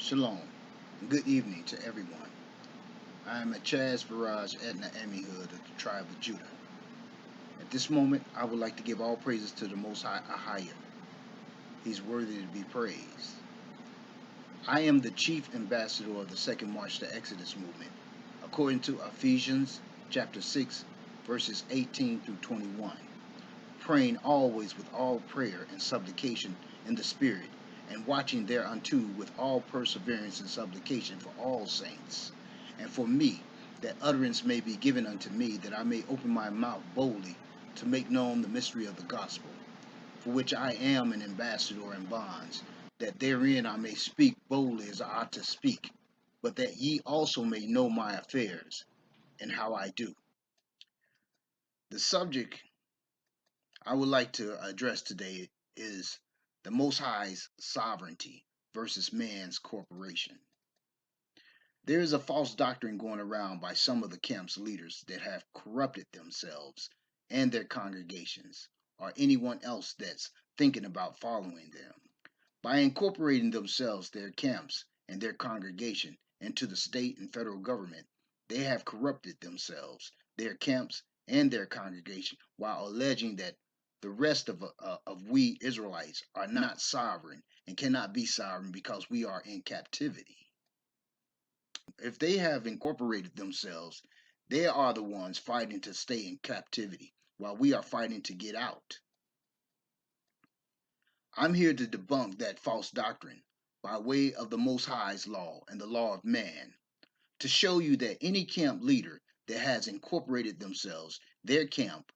Shalom. Good evening to everyone. I am a Chaz Baraj Etna Amihud of the tribe of Judah. At this moment, I would like to give all praises to the Most High Ahaya. He's worthy to be praised. I am the chief ambassador of the Second March to Exodus movement, according to Ephesians chapter 6, verses 18 through 21, praying always with all prayer and supplication in the Spirit, and watching thereunto with all perseverance and supplication for all saints, and for me, that utterance may be given unto me, that I may open my mouth boldly to make known the mystery of the gospel, for which I am an ambassador in bonds, that therein I may speak boldly as I ought to speak, but that ye also may know my affairs, and how I do. The subject I would like to address today is the Most High's sovereignty versus man's corporation. There is a false doctrine going around by some of the camp's leaders that have corrupted themselves and their congregations, or anyone else that's thinking about following them. By incorporating themselves, their camps, and their congregation into the state and federal government, they have corrupted themselves, their camps, and their congregation, while alleging that the rest of we Israelites are not sovereign and cannot be sovereign because we are in captivity. If they have incorporated themselves, they are the ones fighting to stay in captivity while we are fighting to get out. I'm here to debunk that false doctrine by way of the Most High's law and the law of man, to show you that any camp leader that has incorporated themselves, their camp,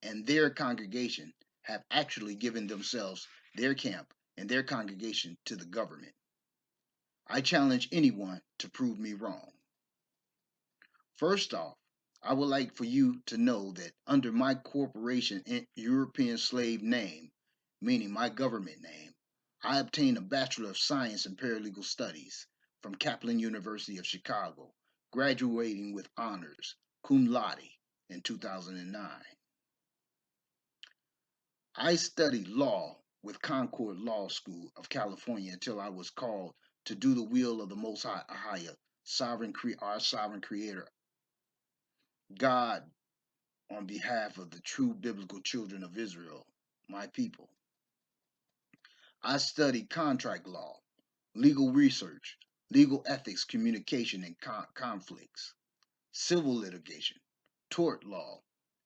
and their congregation have actually given themselves, their camp, and their congregation to the government. I challenge anyone to prove me wrong. First off, I would like for you to know that under my corporation and European slave name, meaning my government name, I obtained a Bachelor of Science in Paralegal Studies from Kaplan University of Chicago, graduating with honors, cum laude, in 2009. I studied law with Concord Law School of California until I was called to do the will of the Most High Ahaya, our sovereign creator, God, on behalf of the true biblical children of Israel, my people. I studied contract law, legal research, legal ethics, communication, and conflicts, civil litigation, tort law,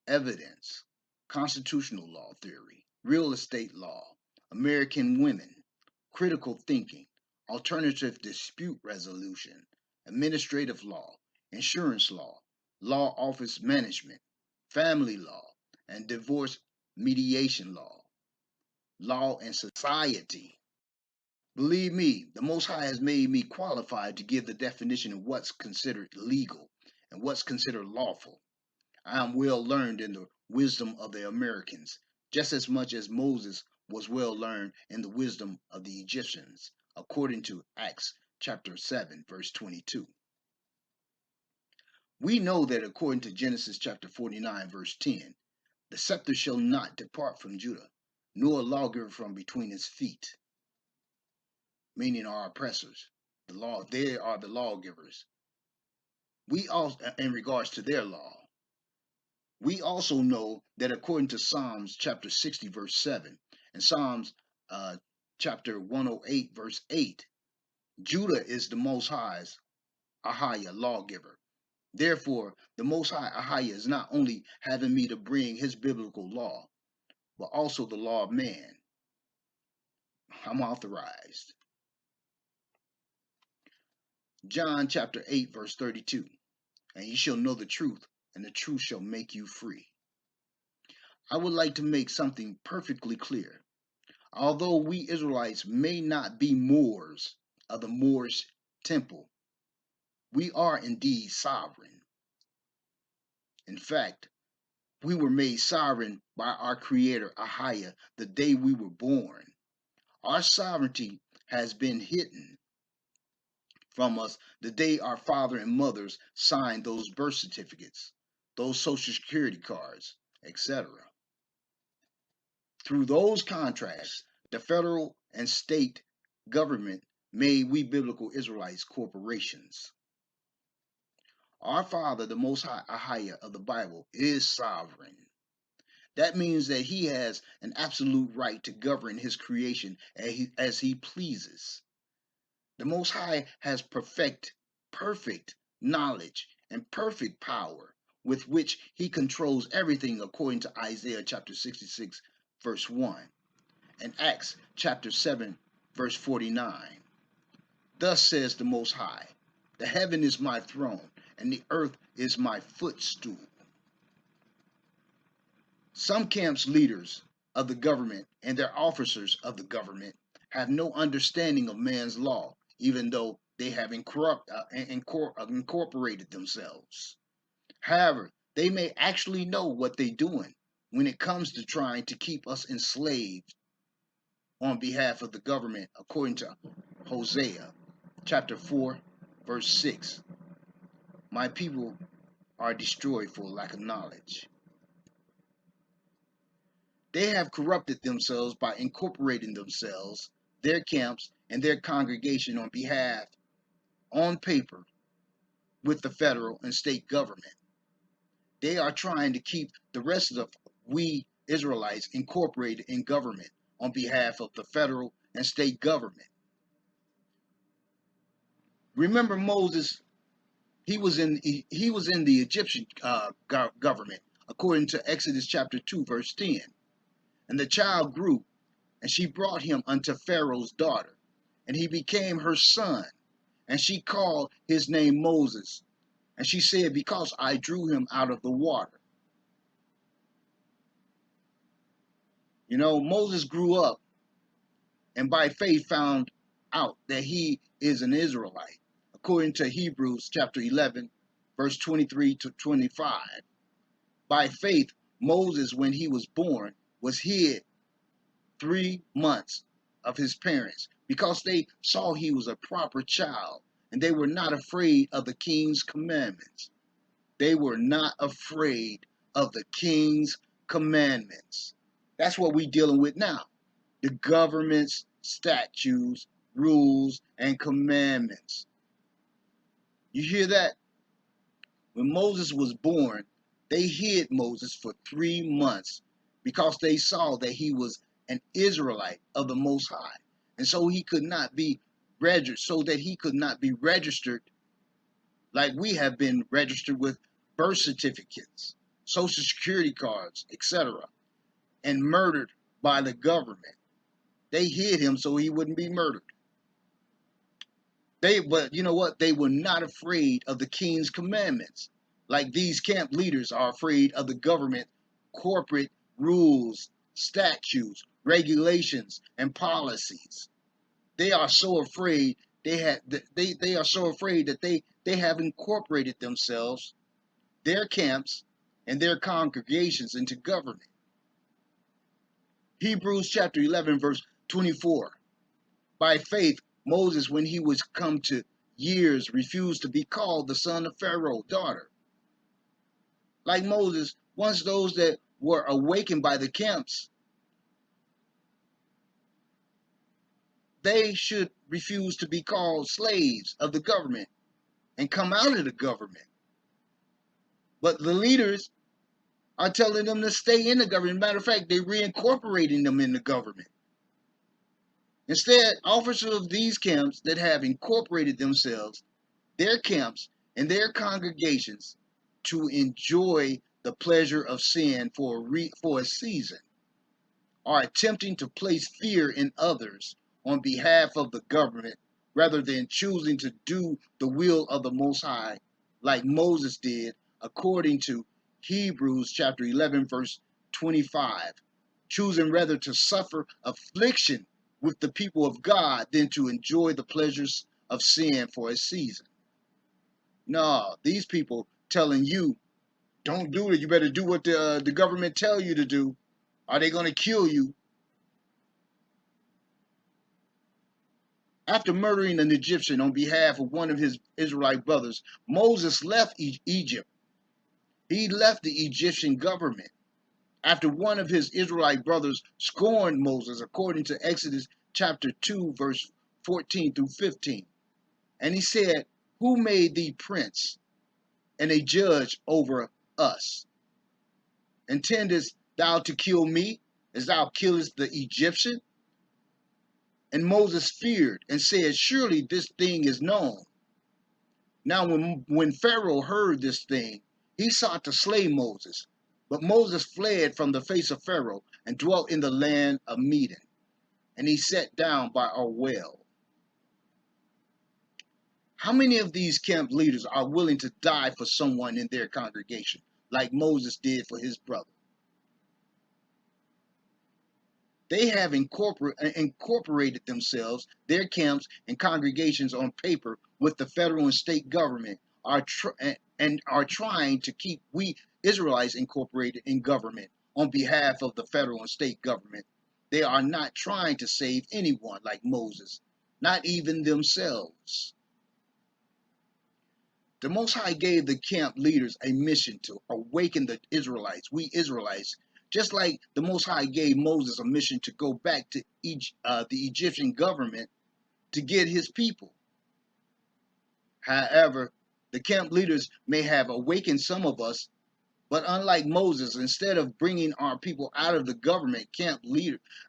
evidence, constitutional law theory, real estate law, American women, critical thinking, alternative dispute resolution, administrative law, insurance law, law office management, family law, and divorce mediation law, law and society. Believe me, the Most High has made me qualified to give the definition of what's considered legal and what's considered lawful. I am well learned in the wisdom of the Americans, just as much as Moses was well learned in the wisdom of the Egyptians, according to Acts chapter 7, verse 22. We know that according to Genesis chapter 49, verse 10, the scepter shall not depart from Judah, nor a lawgiver from between his feet, meaning our oppressors. They are the lawgivers. We also, in regards to their law, we also know that according to Psalms chapter 60, verse 7, and Psalms chapter 108, verse 8, Judah is the Most High's Ahaya lawgiver. Therefore, the Most High Ahaya is not only having me to bring his biblical law, but also the law of man. I'm authorized. John chapter 8, verse 32, and ye shall know the truth, and the truth shall make you free. I would like to make something perfectly clear. Although we Israelites may not be Moors of the Moorish temple, we are indeed sovereign. In fact, we were made sovereign by our Creator Ahaya the day we were born. Our sovereignty has been hidden from us the day our father and mothers signed those birth certificates, those social security cards, etc. Through those contracts, the federal and state government made we biblical Israelites corporations. Our Father, the Most High Ahaya of the Bible, is sovereign. That means that he has an absolute right to govern his creation as he pleases. The Most High has perfect knowledge and perfect power with which he controls everything according to Isaiah chapter 66, verse 1, and Acts chapter 7, verse 49. Thus says the Most High, the heaven is my throne, and the earth is my footstool. Some camps leaders of the government and their officers of the government have no understanding of man's law, even though they have incorporated themselves. However, they may actually know what they're doing when it comes to trying to keep us enslaved on behalf of the government, according to Hosea chapter 4, verse 6. My people are destroyed for lack of knowledge. They have corrupted themselves by incorporating themselves, their camps, and their congregation on paper, with the federal and state government. They are trying to keep the rest of we Israelites incorporated in government on behalf of the federal and state government. Remember Moses, he was in the Egyptian government, according to Exodus chapter 2, verse 10. And the child grew, and she brought him unto Pharaoh's daughter, and he became her son. And she called his name Moses. And she said, because I drew him out of the water. You know, Moses grew up and by faith found out that he is an Israelite, according to Hebrews chapter 11, verse 23 to 25. By faith, Moses, when he was born, was hid 3 months of his parents because they saw he was a proper child, and they were not afraid of the king's commandments. They were not afraid of the king's commandments. That's what we're dealing with now. The government's statutes, rules, and commandments. You hear that? When Moses was born, they hid Moses for 3 months because they saw that he was an Israelite of the Most High. And so he could not be registered like we have been registered with birth certificates, social security cards, etc., and murdered by the government. They hid him so he wouldn't be murdered. But you know what? They were not afraid of the king's commandments, like these camp leaders are afraid of the government, corporate rules, statutes, regulations, and policies. They are so afraid they are so afraid that they have incorporated themselves, their camps, and their congregations into government. Hebrews chapter 11, verse 24. By faith, Moses, when he was come to years, refused to be called the son of Pharaoh's daughter. Like Moses, once those that were awakened by the camps, they should refuse to be called slaves of the government and come out of the government. But the leaders are telling them to stay in the government. Matter of fact, they're reincorporating them in the government. Instead, officers of these camps that have incorporated themselves, their camps, and their congregations to enjoy the pleasure of sin for a season, are attempting to place fear in others on behalf of the government rather than choosing to do the will of the Most High like Moses did, according to Hebrews chapter 11, verse 25, choosing rather to suffer affliction with the people of God than to enjoy the pleasures of sin for a season. No, these people telling you, don't do it, you better do what the government tell you to do. Are they going to kill you? After murdering an Egyptian on behalf of one of his Israelite brothers, Moses left Egypt. He left the Egyptian government after one of his Israelite brothers scorned Moses, according to Exodus chapter 2, verse 14 through 15. And he said, who made thee prince and a judge over us? Intendest thou to kill me as thou killest the Egyptian? And Moses feared and said, surely this thing is known. Now when Pharaoh heard this thing, he sought to slay Moses. But Moses fled from the face of Pharaoh and dwelt in the land of Midian. And he sat down by a well. How many of these camp leaders are willing to die for someone in their congregation, like Moses did for his brother? They have incorporated themselves, their camps and congregations on paper with the federal and state government, and are trying to keep we Israelites incorporated in government on behalf of the federal and state government. They are not trying to save anyone like Moses, not even themselves. The Most High gave the camp leaders a mission to awaken the Israelites, we Israelites, just like the Most High gave Moses a mission to go back to the Egyptian government to get his people. However, the camp leaders may have awakened some of us, but unlike Moses, instead of bringing our people out of the government,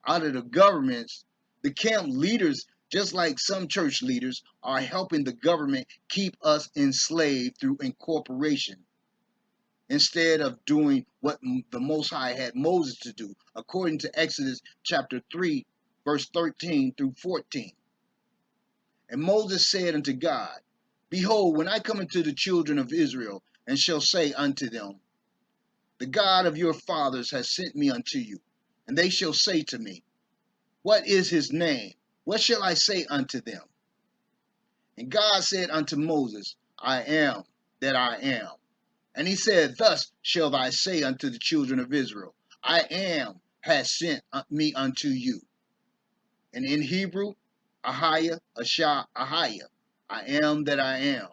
out of the governments, the camp leaders, just like some church leaders, are helping the government keep us enslaved through incorporation, instead of doing what the Most High had Moses to do, according to Exodus chapter 3, verse 13 through 14. And Moses said unto God, behold, when I come unto the children of Israel, and shall say unto them, the God of your fathers has sent me unto you, and they shall say to me, what is his name? What shall I say unto them? And God said unto Moses, I am that I am. And he said, thus shall thou say unto the children of Israel, I am has sent me unto you. And in Hebrew, Ahiah, Ashah, Ahiah, I am that I am.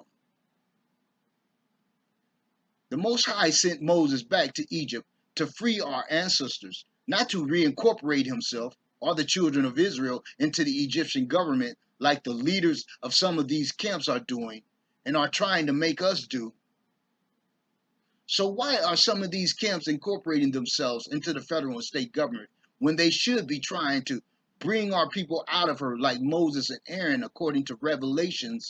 The Most High sent Moses back to Egypt to free our ancestors, not to reincorporate himself or the children of Israel into the Egyptian government like the leaders of some of these camps are doing and are trying to make us do. So why are some of these camps incorporating themselves into the federal and state government when they should be trying to bring our people out of her like Moses and Aaron, according to Revelation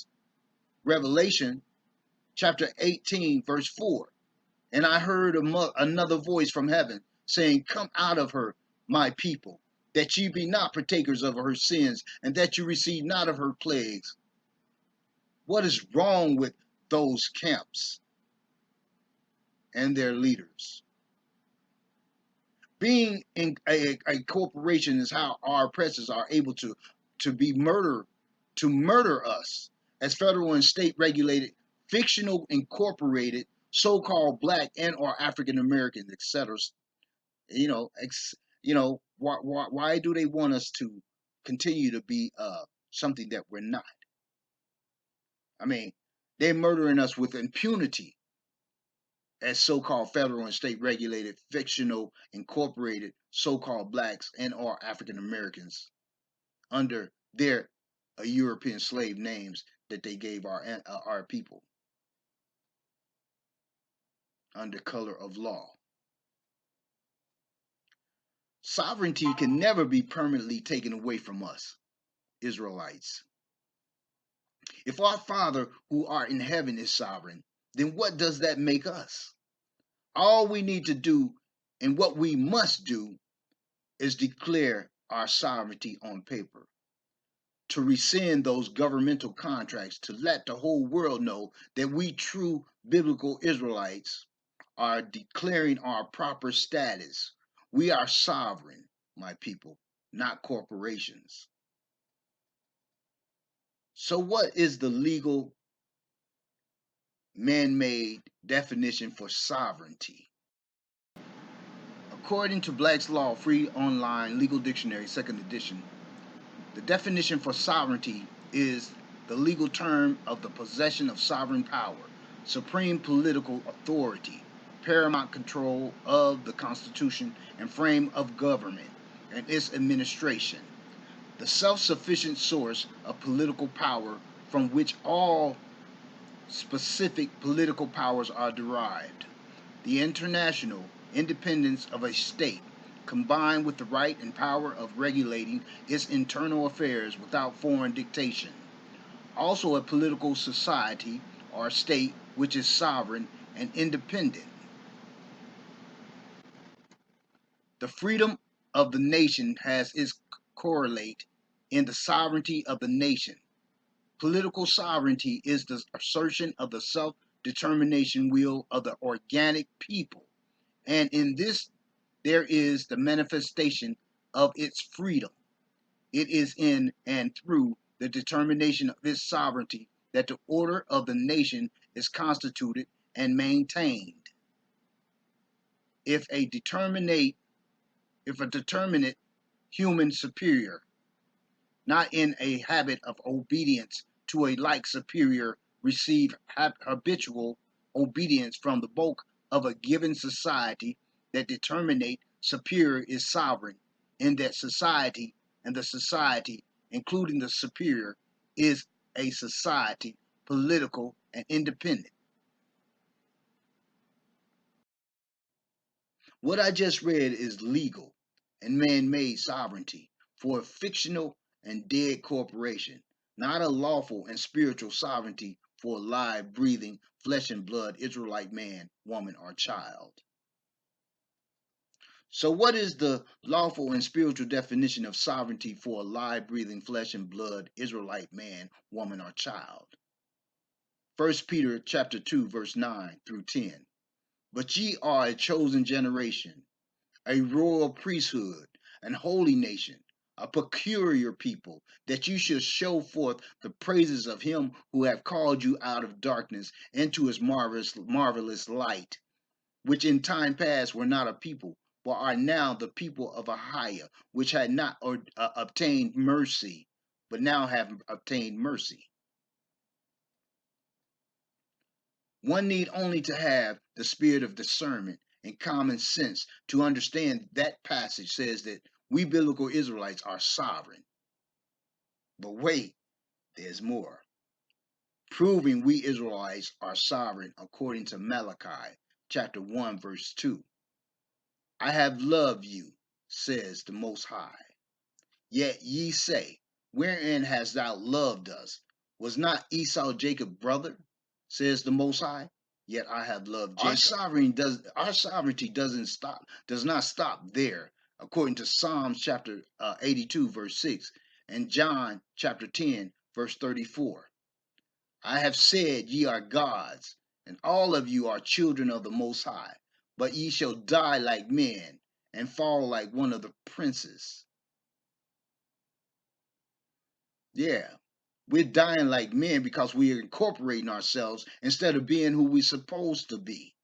chapter 18, verse 4. And I heard another voice from heaven saying, come out of her, my people, that ye be not partakers of her sins, and that you receive not of her plagues. What is wrong with those camps and their leaders? Being in a corporation is how our oppressors are able to murder us as federal and state regulated, fictional, incorporated, so-called black and or African Americans, etc. Why do they want us to continue to be something that we're not? I mean, they're murdering us with impunity as so-called federal and state regulated, fictional, incorporated, so-called blacks and or African Americans under their European slave names that they gave our people under color of law. Sovereignty can never be permanently taken away from us, Israelites. If our Father who art in heaven is sovereign, then what does that make us? All we need to do and what we must do is declare our sovereignty on paper, to rescind those governmental contracts, to let the whole world know that we true biblical Israelites are declaring our proper status. We are sovereign, my people, not corporations. So what is the legal man-made definition for sovereignty? According to Black's Law Free Online Legal Dictionary, 2nd edition, the definition for sovereignty is the legal term of the possession of sovereign power, supreme political authority, paramount control of the Constitution and frame of government and its administration, the self-sufficient source of political power from which all specific political powers are derived. The international independence of a state, combined with the right and power of regulating its internal affairs without foreign dictation. Also, a political society or state which is sovereign and independent. The freedom of the nation has its correlate in the sovereignty of the nation. Political sovereignty is the assertion of the self determination will of the organic people, and in this there is the manifestation of its freedom. It is in and through the determination of its sovereignty that the order of the nation is constituted and maintained. If a determinate human superior, not in a habit of obedience to a like superior, receive habitual obedience from the bulk of a given society, that determinate superior is sovereign in that society, and the society, including the superior, is a society, political and independent. What I just read is legal and man-made sovereignty for a fictional and dead corporation, not a lawful and spiritual sovereignty for a live, breathing, flesh and blood Israelite man, woman, or child. So, what is the lawful and spiritual definition of sovereignty for a live, breathing, flesh and blood Israelite man, woman, or child? 1 Peter chapter 2, verse 9 through 10. But ye are a chosen generation, a royal priesthood, an holy nation, a peculiar people, that you should show forth the praises of him who have called you out of darkness into his marvelous light, which in time past were not a people, but are now the people of a higher, which had not obtained mercy, but now have obtained mercy. One need only to have the spirit of discernment and common sense to understand that passage says that we biblical Israelites are sovereign. But wait, there's more. Proving we Israelites are sovereign according to Malachi chapter 1 verse 2. I have loved you, says the Most High. Yet ye say, wherein hast thou loved us? Was not Esau Jacob's brother? Says the Most High. Yet I have loved Jacob. Our sovereignty does not stop there, according to Psalms chapter 82, verse 6, and John chapter 10, verse 34. I have said ye are gods, and all of you are children of the Most High, but ye shall die like men, and fall like one of the princes. Yeah, we're dying like men because we are incorporating ourselves instead of being who we're supposed to be.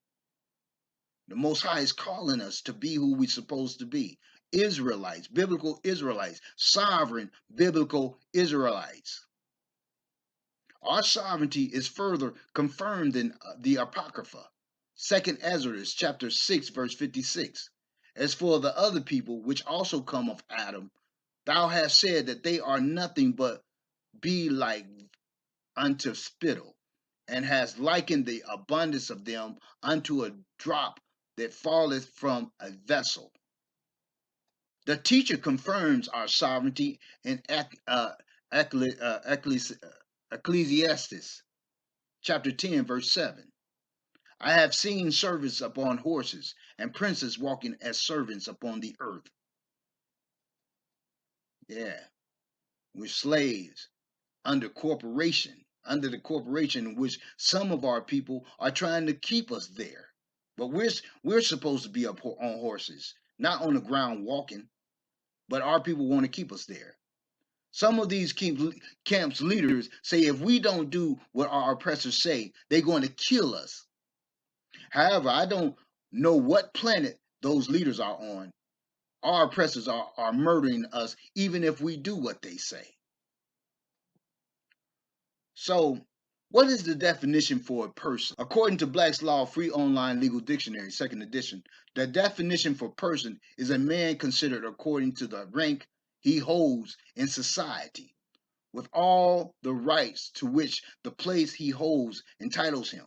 The Most High is calling us to be who we're supposed to be. Israelites, biblical Israelites, sovereign biblical Israelites. Our sovereignty is further confirmed in the Apocrypha, 2nd Ezra chapter 6, verse 56. As for the other people which also come of Adam, thou hast said that they are nothing but be like unto spittle, and has likened the abundance of them unto a drop that falleth from a vessel. The teacher confirms our sovereignty in Ecclesiastes chapter 10, verse 7. I have seen servants upon horses, and princes walking as servants upon the earth. Yeah, we're slaves under the corporation in which some of our people are trying to keep us there. But we're supposed to be up on horses, not on the ground walking. But our people want to keep us there. Some of these camps leaders say if we don't do what our oppressors say, they're going to kill us. However, I don't know what planet those leaders are on. Our oppressors are murdering us even if we do what they say. So, what is the definition for a person? According to Black's Law Free Online Legal Dictionary, 2nd edition, the definition for person is a man considered according to the rank he holds in society, with all the rights to which the place he holds entitles him,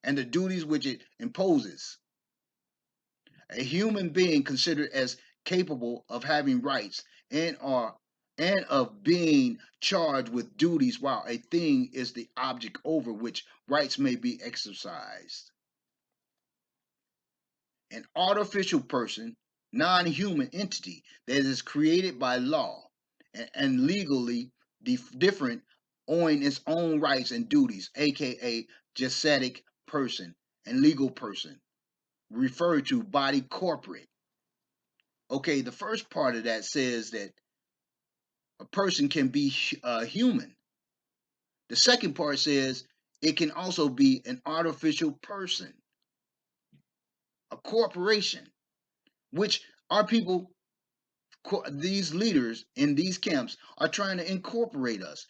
and the duties which it imposes. A human being considered as capable of having rights and of being charged with duties, while a thing is the object over which rights may be exercised. An artificial person, non-human entity that is created by law and legally different, owing its own rights and duties, aka Jasadic person and legal person, referred to body corporate. Okay, the first part of that says that a person can be human. The second part says it can also be an artificial person, a corporation, which our people, these leaders in these camps, are trying to incorporate us.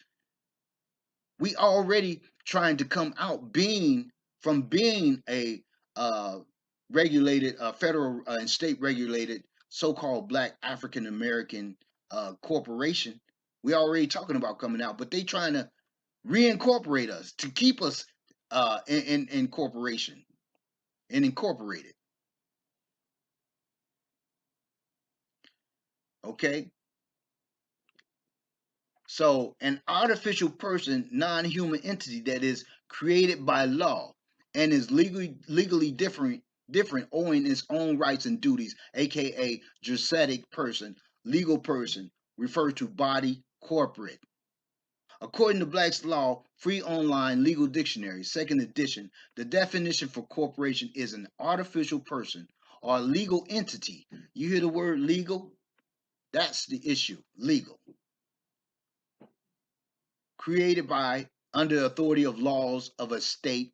We already trying to come out being a uh, regulated, federal and state regulated, so-called Black African American corporation. We already talking about coming out, but they trying to reincorporate us to keep us in corporation and incorporated. Okay, so an artificial person, non-human entity that is created by law and is legally different, owing its own rights and duties, aka juristic person, legal person, referred to body corporate. According to Black's Law Free Online Legal Dictionary, second edition, the definition for corporation is an artificial person or legal entity. You hear the word legal? That's the issue. Legal. Created by, under the authority of laws of a state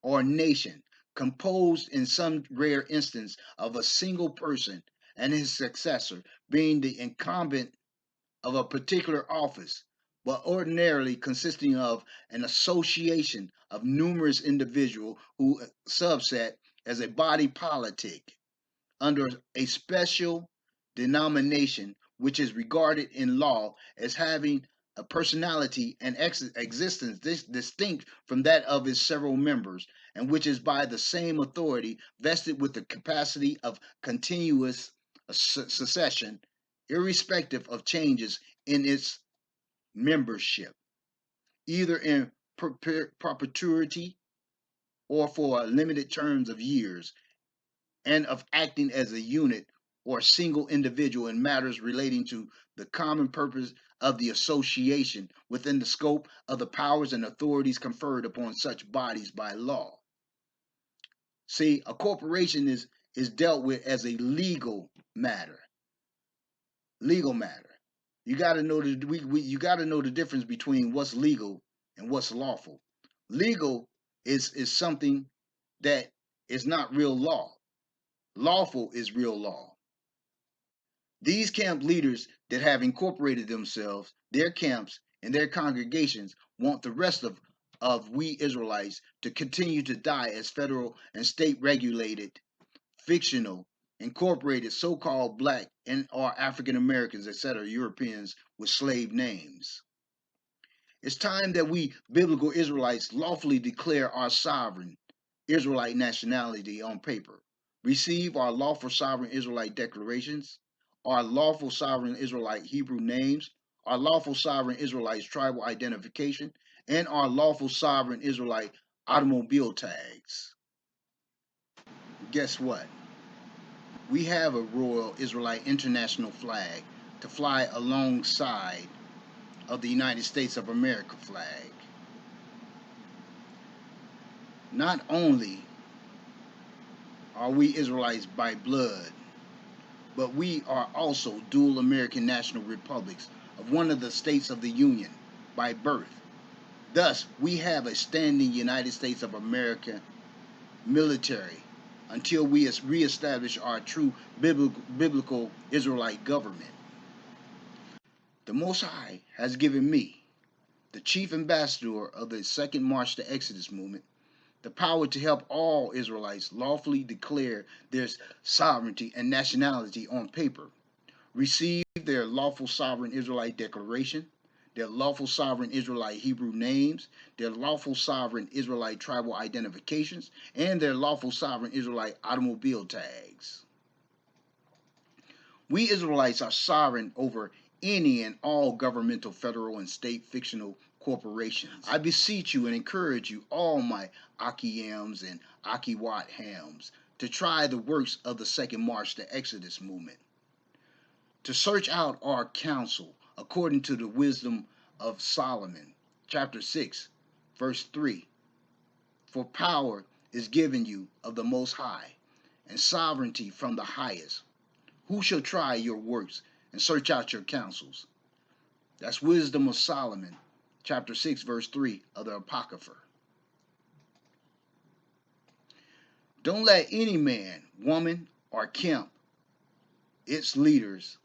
or nation, composed in some rare instance of a single person and his successor being the incumbent of a particular office, but ordinarily consisting of an association of numerous individuals who subset as a body politic under a special denomination which is regarded in law as having a personality and existence distinct from that of its several members, and which is by the same authority vested with the capacity of continuous succession, irrespective of changes in its membership, either in perpetuity or for limited terms of years, and of acting as a unit or single individual in matters relating to the common purpose of the association within the scope of the powers and authorities conferred upon such bodies by law. See, a corporation is dealt with as a legal matter. Legal matter. You got to know you got to know the difference between what's legal and what's lawful. Legal is something that is not real law. Lawful is real law. These camp leaders that have incorporated themselves, their camps, and their congregations want the rest of we Israelites to continue to die as federal and state regulated, fictional, incorporated so-called black and or African Americans, etc., Europeans with slave names. It's time that we biblical Israelites lawfully declare our sovereign Israelite nationality on paper, receive our lawful sovereign Israelite declarations, our lawful sovereign Israelite Hebrew names, our lawful sovereign Israelite tribal identification, and our lawful sovereign Israelite automobile tags. Guess what? We have a Royal Israelite International flag to fly alongside of the United States of America flag. Not only are we Israelites by blood, but we are also dual American national republics of one of the states of the Union by birth. Thus, we have a standing United States of America military until we reestablish our true biblical Israelite government. The Most High has given me, the chief ambassador of the Second March to Exodus movement, the power to help all Israelites lawfully declare their sovereignty and nationality on paper, receive their lawful sovereign Israelite declaration, their lawful sovereign Israelite Hebrew names, their lawful sovereign Israelite tribal identifications, and their lawful sovereign Israelite automobile tags. We Israelites are sovereign over any and all governmental, federal, and state fictional corporations. I beseech you and encourage you, all my Akiyams and Akiwat hams, to try the works of the Second March to Exodus movement, to search out our counsel according to the wisdom of Solomon, chapter 6, verse 3. For power is given you of the Most High, and sovereignty from the highest. Who shall try your works and search out your counsels? That's Wisdom of Solomon, chapter 6, verse 3 of the Apocrypha. Don't let any man, woman, or camp, its leaders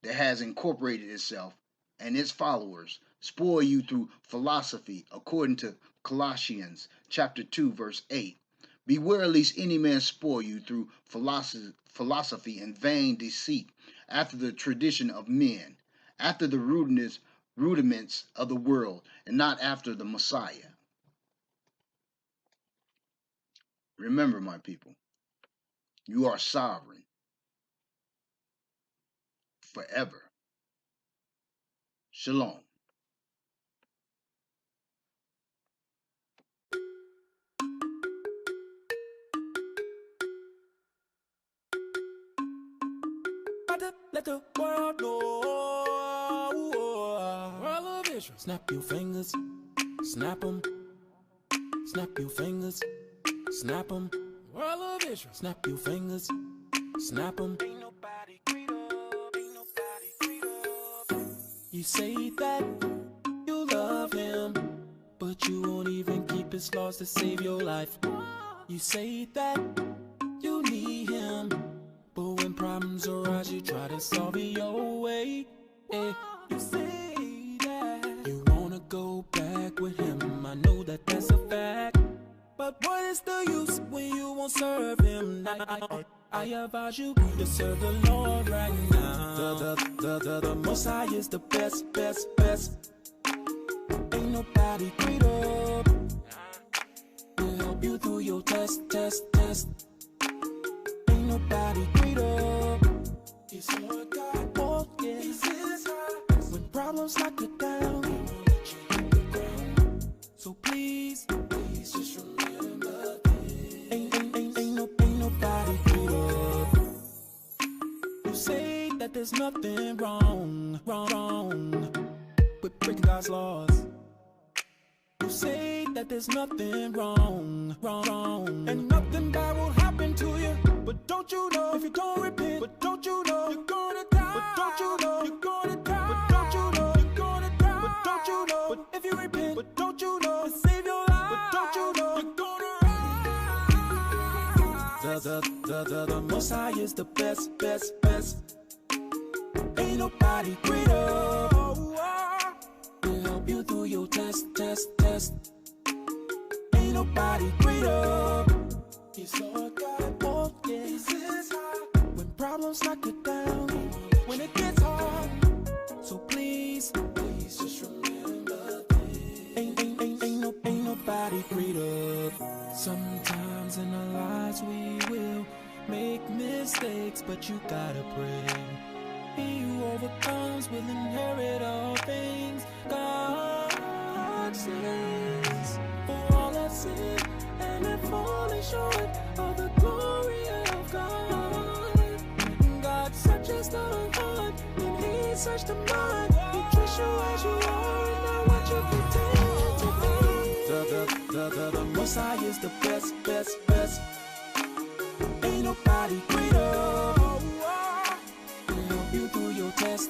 that has incorporated itself and its followers, spoil you through philosophy, according to Colossians chapter 2, verse 8. Beware lest any man spoil you through philosophy and vain deceit, after the tradition of men, after the rudiments of the world, and not after the Messiah. Remember, my people, you are sovereign forever. Shalom. Let the world know. World of Israel. Snap your fingers, snap them. Snap your fingers, snap them. World of Israel. Snap your fingers, snap them. Ain't nobody greater, ain't nobody greater. You say that you love him, but you won't even keep his laws to save your life. You say that you need him, but when problems arise, you try to solve it your way. Hey, you say that you wanna go back with him. I know that that's a fact, but what is the use when you won't serve him? I advise you to serve the Lord right now. The Most High is the best. Ain't nobody greater. We'll help you through your test. Ain't nobody greater. He's Lord God. Oh yeah. He's his heart. When problems knock you down, he won't let you hit the ground. So please just remember this. Ain't nobody greater. You say that there's nothing wrong with breaking God's laws. You say that there's nothing wrong, and nothing bad will happen to you. But don't you know, if you don't repent, but don't you know, you're gonna die. But don't you know, you're gonna die. But don't you know, you're gonna die. But don't you know, but if you repent, but don't you know, to save your life. But don't you know, you're gonna rise. The Most High is the best. Ain't nobody greater. We'll help you through your test. Ain't nobody greater. He's Lord God. Oh yeah. He's his heart. When problems knock you down, when it gets hard, so please just remember this. Ain't nobody greater. Sometimes in our lives we will make mistakes, but you gotta pray. He who overcomes will inherit all things. God says, for all have sinned and have fallen short of the glory of God. God searches the heart and he searched the mind. He trusts you as you are and not what you pretend to be. The Most High is the best. Ain't nobody greater. We'll help you through your test.